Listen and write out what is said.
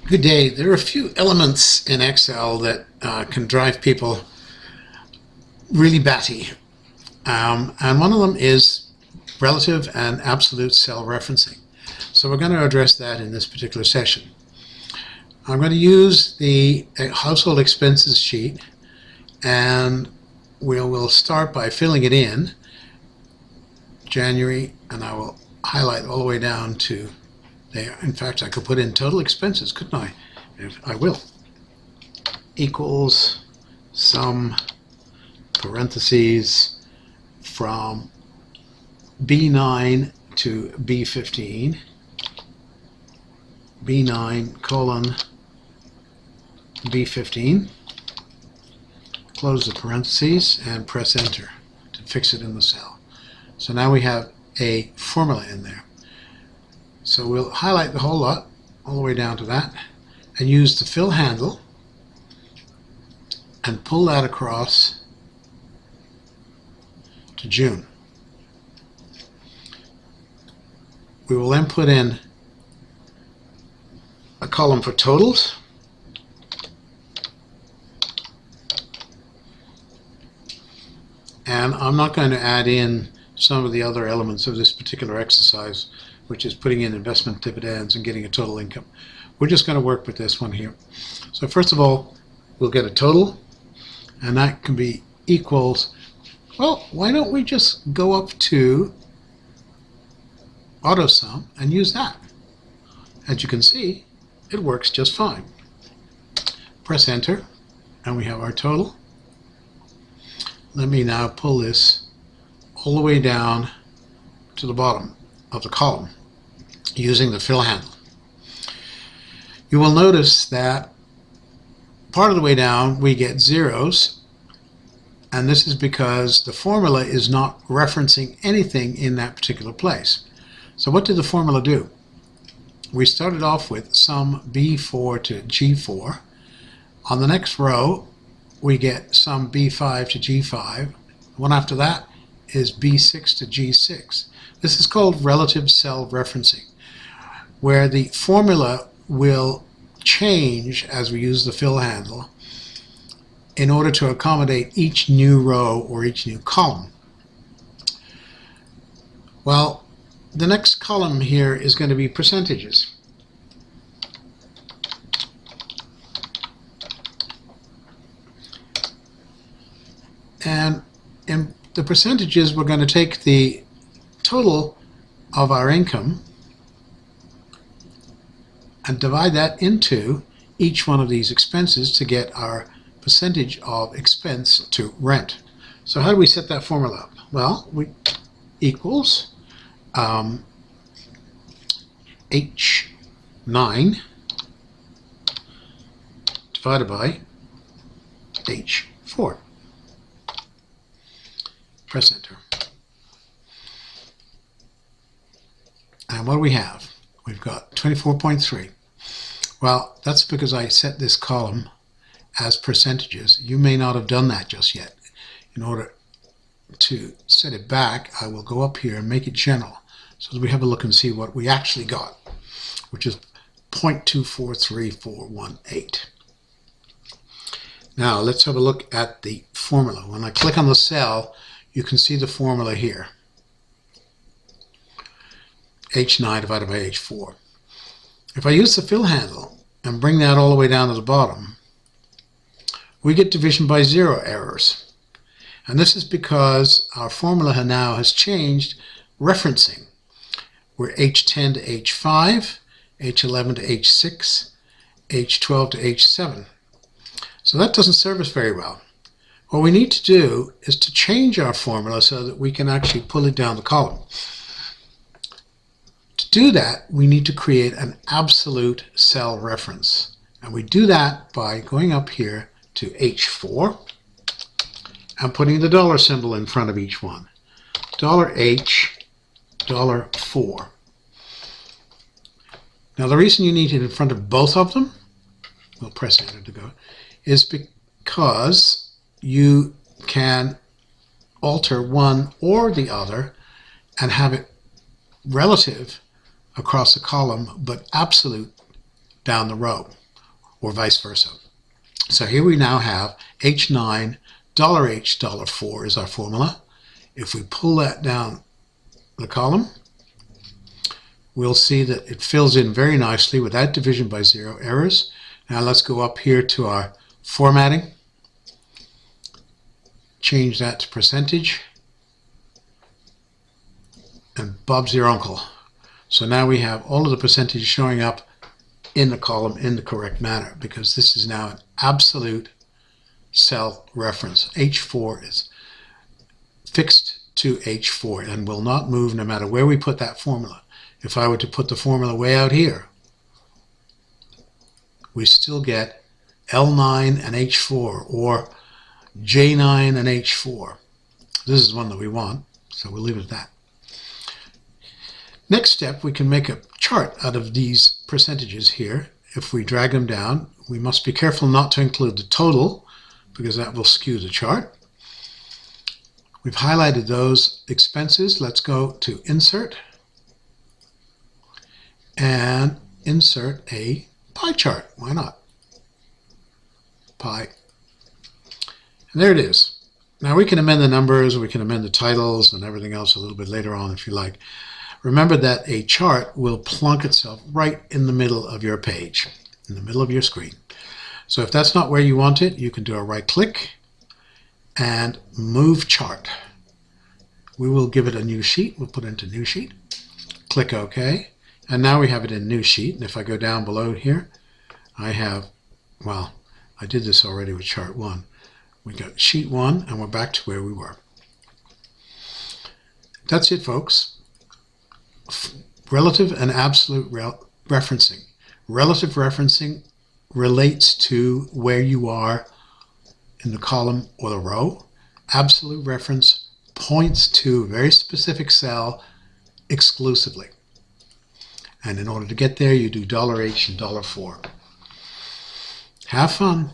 Good day. There are a few elements in Excel that can drive people really batty. And one of them is relative and absolute cell referencing. So we're going to address that in this particular session. I'm going to use the household expenses sheet, and we'll start by filling it in, January, and I will highlight all the way down to there. In fact, I could put in total expenses, couldn't I? If I will. Equals sum parentheses from B9 to B15, B9 colon B15, close the parentheses and press enter to fix it in the cell. So now we have a formula in there. So we'll highlight the whole lot all the way down to that and use the fill handle and pull that across to June. We will then put in a column for totals, and I'm not going to add in some of the other elements of this particular exercise, which is putting in investment dividends and getting a total income. We're just going to work with this one here. So first of all, we'll get a total, and that can be equals, well, why don't we just go up to AutoSum and use that? As you can see, it works just fine. Press enter, and we have our total. Let me now pull this all the way down to the bottom of the column using the fill handle. You will notice that part of the way down we get zeros, and this is because the formula is not referencing anything in that particular place. So what did the formula do? We started off with sum B4 to G4. On the next row we get sum B5 to G5. The one after that is B6 to G6. This is called relative cell referencing, where the formula will change as we use the fill handle in order to accommodate each new row or each new column. Well, the next column here is going to be percentages. And in the percentages, we're going to take the total of our income and divide that into each one of these expenses to get our percentage of expense to rent. So how do we set that formula up? Well, we equals H9 divided by H4. Press enter. And what do we have? We've got 24.3. Well, that's because I set this column as percentages. You may not have done that just yet. In order to set it back, I will go up here and make it general so that we have a look and see what we actually got, which is 0.243418. Now let's have a look at the formula. When I click on the cell, you can see the formula here. H9 divided by H4. If I use the fill handle and bring that all the way down to the bottom, we get division by zero errors. And this is because our formula now has changed referencing. We're H10 to H5, H11 to H6, H12 to H7. So that doesn't serve us very well. What we need to do is to change our formula so that we can actually pull it down the column. To do that, we need to create an absolute cell reference. And we do that by going up here to H4 and putting the dollar symbol in front of each one. $H, $4. Now the reason you need it in front of both of them, we'll press enter to go, is because you can alter one or the other and have it relative across a column, but absolute down the row, or vice versa. So here we now have H9, $H, $4 is our formula. If we pull that down the column, we'll see that it fills in very nicely without division by zero errors. Now let's go up here to our formatting, change that to percentage, and Bob's your uncle. So now we have all of the percentages showing up in the column in the correct manner, because this is now an absolute cell reference. H4 is fixed to H4 and will not move no matter where we put that formula. If I were to put the formula way out here, we still get L9 and H4, or J9 and H4. This is one that we want, so we'll leave it at that. Next step, we can make a chart out of these percentages here. If we drag them down, we must be careful not to include the total, because that will skew the chart. We've highlighted those expenses. Let's go to Insert and insert a pie chart. Why not? Pie. And there it is. Now we can amend the numbers, we can amend the titles and everything else a little bit later on if you like. Remember that a chart will plunk itself right in the middle of your page, in the middle of your screen. So if that's not where you want it, you can do a right click and move chart. We will give it a new sheet. We'll put it into new sheet. Click OK. And now we have it in new sheet. And if I go down below here, I have, well, I did this already with chart 1. We got sheet 1 and we're back to where we were. That's it, folks. Relative and absolute referencing. Relative referencing relates to where you are in the column or the row. Absolute reference points to a very specific cell exclusively. And in order to get there, you do $H and $4. Have fun.